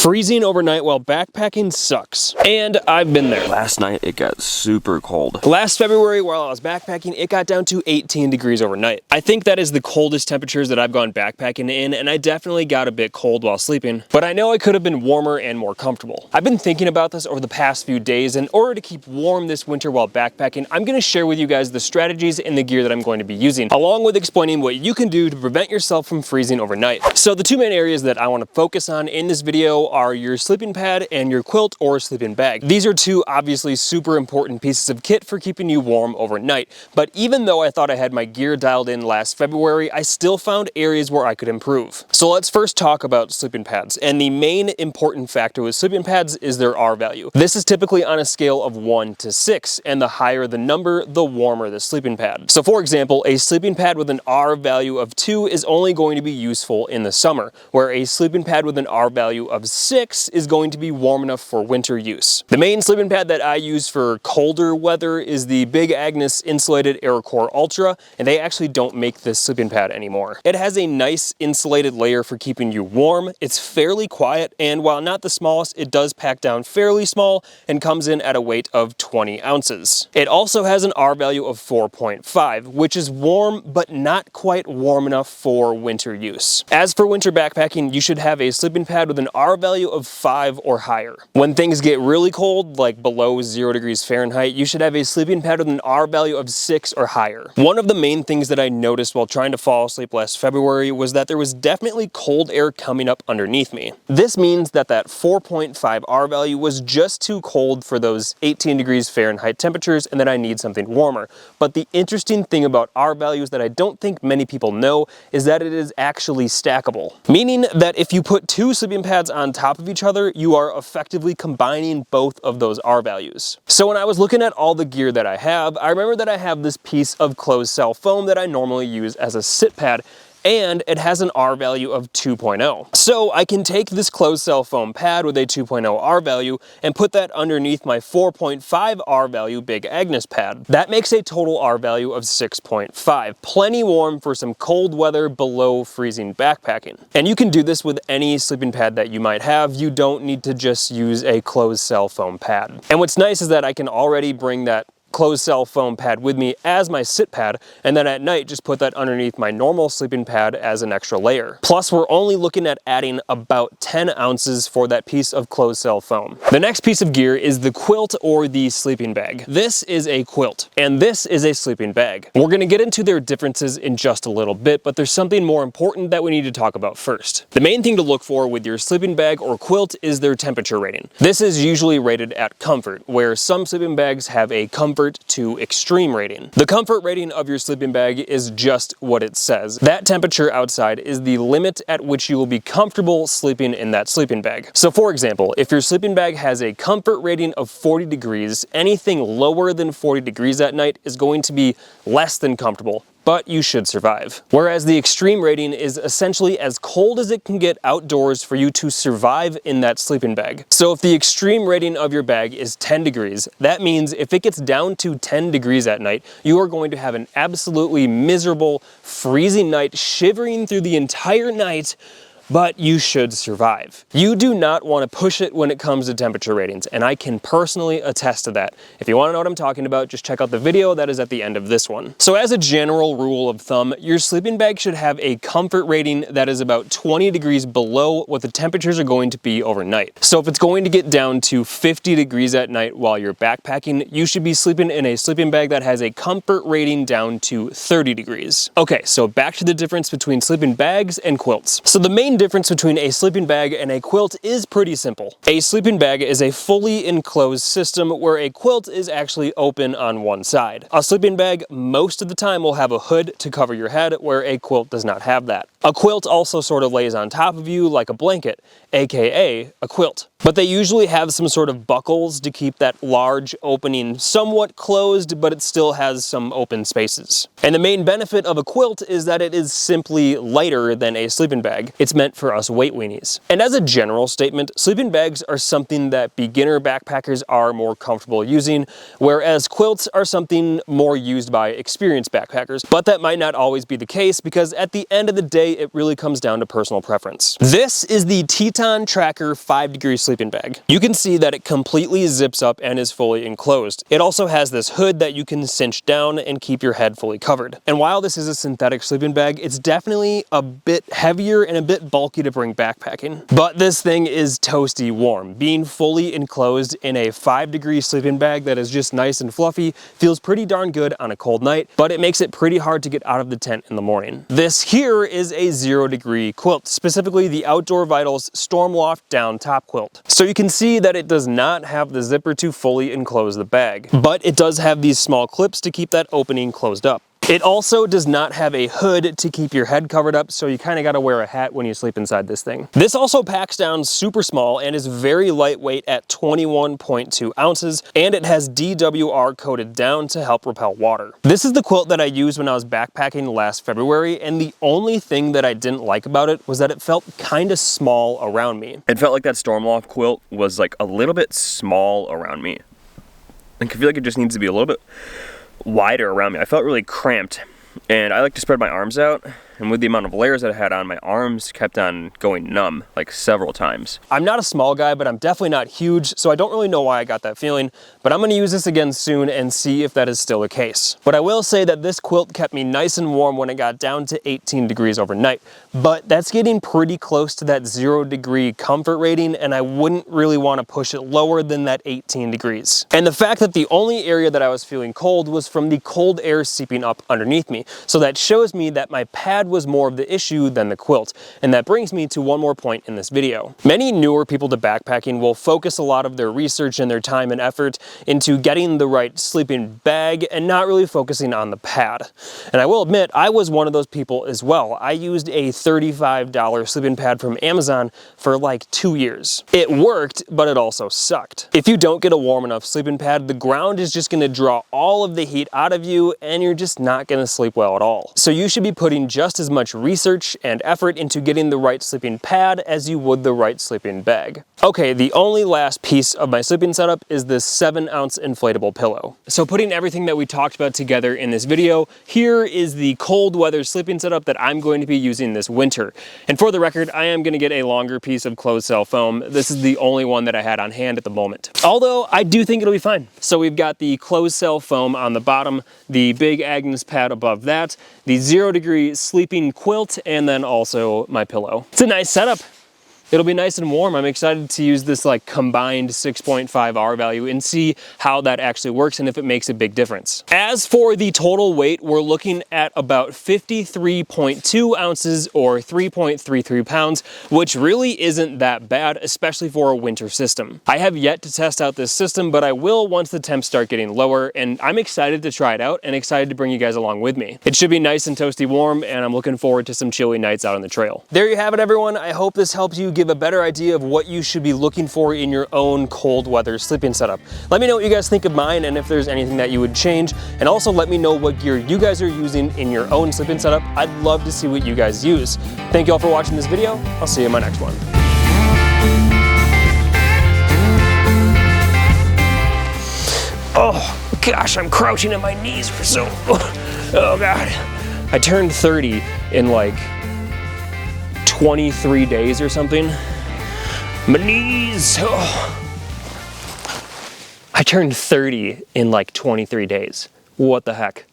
Freezing overnight while backpacking sucks. And I've been there. Last night it got super cold. Last February while I was backpacking, it got down to 18 degrees overnight. I think that is the coldest temperatures that I've gone backpacking in, and I definitely got a bit cold while sleeping, but I know I could have been warmer and more comfortable. I've been thinking about this over the past few days. In order to keep warm this winter while backpacking, I'm going to share with you guys the strategies and the gear that I'm going to be using, along with explaining what you can do to prevent yourself from freezing overnight. So the two main areas that I want to focus on in this video are your sleeping pad and your quilt or sleeping bag. These are two obviously super important pieces of kit for keeping you warm overnight, but even though I thought I had my gear dialed in last February, I still found areas where I could improve. So let's first talk about sleeping pads, and the main important factor with sleeping pads is their R value. This is typically on a scale of 1 to 6, and the higher the number, the warmer the sleeping pad. So for example, a sleeping pad with an R value of 2 is only going to be useful in the summer, where a sleeping pad with an R value of 6 is going to be warm enough for winter use. The main sleeping pad that I use for colder weather is the Big Agnes Insulated AirCore Ultra, and they actually don't make this sleeping pad anymore. It has a nice insulated layer for keeping you warm. It's fairly quiet, and while not the smallest, it does pack down fairly small and comes in at a weight of 20 ounces. It also has an R value of 4.5, which is warm, but not quite warm enough for winter use. As for winter backpacking, you should have a sleeping pad with an R value of 5 or higher. When things get really cold, like below 0 degrees Fahrenheit, you should have a sleeping pad with an R value of 6 or higher. One of the main things that I noticed while trying to fall asleep last February was that there was definitely cold air coming up underneath me. This means that 4.5 R value was just too cold for those 18 degrees Fahrenheit temperatures, and that I need something warmer. But the interesting thing about R values that I don't think many people know is that it is actually stackable, meaning that if you put two sleeping pads on top of each other, you are effectively combining both of those R values. So when I was looking at all the gear that I have, I remember that I have this piece of closed cell foam that I normally use as a sit pad, and it has an R value of 2.0. So I can take this closed cell foam pad with a 2.0 R value and put that underneath my 4.5 R value Big Agnes pad. That makes a total R value of 6.5. Plenty warm for some cold weather below freezing backpacking. And you can do this with any sleeping pad that you might have. You don't need to just use a closed cell foam pad. And what's nice is that I can already bring that closed cell foam pad with me as my sit pad, and then at night just put that underneath my normal sleeping pad as an extra layer. Plus, we're only looking at adding about 10 ounces for that piece of closed cell foam. The next piece of gear is the quilt or the sleeping bag. This is a quilt, and this is a sleeping bag. We're going to get into their differences in just a little bit, but there's something more important that we need to talk about first. The main thing to look for with your sleeping bag or quilt is their temperature rating. This is usually rated at comfort, where some sleeping bags have a comfort to extreme rating. The comfort rating of your sleeping bag is just what it says. That temperature outside is the limit at which you will be comfortable sleeping in that sleeping bag. So for example, if your sleeping bag has a comfort rating of 40 degrees, anything lower than 40 degrees at night is going to be less than comfortable, but you should survive. Whereas the extreme rating is essentially as cold as it can get outdoors for you to survive in that sleeping bag. So if the extreme rating of your bag is 10 degrees, that means if it gets down to 10 degrees at night, you are going to have an absolutely miserable, freezing night, shivering through the entire night, but you should survive. You do not want to push it when it comes to temperature ratings, and I can personally attest to that. If you want to know what I'm talking about, just check out the video that is at the end of this one. So as a general rule of thumb, your sleeping bag should have a comfort rating that is about 20 degrees below what the temperatures are going to be overnight. So if it's going to get down to 50 degrees at night while you're backpacking, you should be sleeping in a sleeping bag that has a comfort rating down to 30 degrees. Okay, so back to the difference between sleeping bags and quilts. So the main difference between a sleeping bag and a quilt is pretty simple. A sleeping bag is a fully enclosed system where a quilt is actually open on one side. A sleeping bag most of the time will have a hood to cover your head, where a quilt does not have that. A quilt also sort of lays on top of you like a blanket, aka a quilt. But they usually have some sort of buckles to keep that large opening somewhat closed, but it still has some open spaces. And the main benefit of a quilt is that it is simply lighter than a sleeping bag. It's meant meant for us weight weenies. And as a general statement, sleeping bags are something that beginner backpackers are more comfortable using, whereas quilts are something more used by experienced backpackers. But that might not always be the case, because at the end of the day, it really comes down to personal preference. This is the Teton Tracker 5-degree sleeping bag. You can see that it completely zips up and is fully enclosed. It also has this hood that you can cinch down and keep your head fully covered. And while this is a synthetic sleeping bag, it's definitely a bit heavier and a bit bulky to bring backpacking. But this thing is toasty warm. Being fully enclosed in a 5-degree sleeping bag that is just nice and fluffy feels pretty darn good on a cold night, but it makes it pretty hard to get out of the tent in the morning. This here is a 0-degree quilt, specifically the Outdoor Vitals Stormloft Down Top Quilt. So you can see that it does not have the zipper to fully enclose the bag, but it does have these small clips to keep that opening closed up. It also does not have a hood to keep your head covered up, so you kind of got to wear a hat when you sleep inside this thing. This also packs down super small and is very lightweight at 21.2 ounces, and it has DWR coated down to help repel water. This is the quilt that I used when I was backpacking last February, and the only thing that I didn't like about it was that it felt kind of small around me. It felt like that Stormloft quilt was like a little bit small around me. I feel like it just needs to be a little bit wider around me. I felt really cramped, and I like to spread my arms out, and with the amount of layers that I had on, my arms kept on going numb like several times. I'm not a small guy, but I'm definitely not huge, so I don't really know why I got that feeling, but I'm going to use this again soon and see if that is still the case. But I will say that this quilt kept me nice and warm when it got down to 18 degrees overnight, but that's getting pretty close to that 0-degree comfort rating, and I wouldn't really want to push it lower than that 18 degrees. And the fact that the only area that I was feeling cold was from the cold air seeping up underneath me, so that shows me that my pad was more of the issue than the quilt. And that brings me to one more point in this video. Many newer people to backpacking will focus a lot of their research and their time and effort into getting the right sleeping bag and not really focusing on the pad. And I will admit, I was one of those people as well. I used a $35 sleeping pad from Amazon for like 2 years. It worked, but it also sucked. If you don't get a warm enough sleeping pad, the ground is just going to draw all of the heat out of you, and you're just not going to sleep well at all. So you should be putting just as much research and effort into getting the right sleeping pad as you would the right sleeping bag. Okay, the only last piece of my sleeping setup is this 7-ounce inflatable pillow. So putting everything that we talked about together in this video, here is the cold weather sleeping setup that I'm going to be using this winter. And for the record, I am going to get a longer piece of closed cell foam. This is the only one that I had on hand at the moment. Although I do think it'll be fine. So we've got the closed cell foam on the bottom, the big Agnes pad above that, the 0-degree sleeping quilt, and then also my pillow. It's a nice setup. It'll be nice and warm. I'm excited to use this like combined 6.5 R value and see how that actually works and if it makes a big difference. As for the total weight, we're looking at about 53.2 ounces or 3.33 pounds, which really isn't that bad, especially for a winter system. I have yet to test out this system, but I will once the temps start getting lower, and I'm excited to try it out and excited to bring you guys along with me. It should be nice and toasty warm, and I'm looking forward to some chilly nights out on the trail. There you have it, everyone. I hope this helps you give a better idea of what you should be looking for in your own cold weather sleeping setup. Let me know what you guys think of mine and if there's anything that you would change, and also let me know what gear you guys are using in your own sleeping setup. I'd love to see what you guys use. Thank you all for watching this video. I'll see you in my next one. Oh gosh, I'm crouching and my knees are so, oh god. I turned 30 in like 23 days or something. My knees, oh. I turned 30 in like 23 days. What the heck?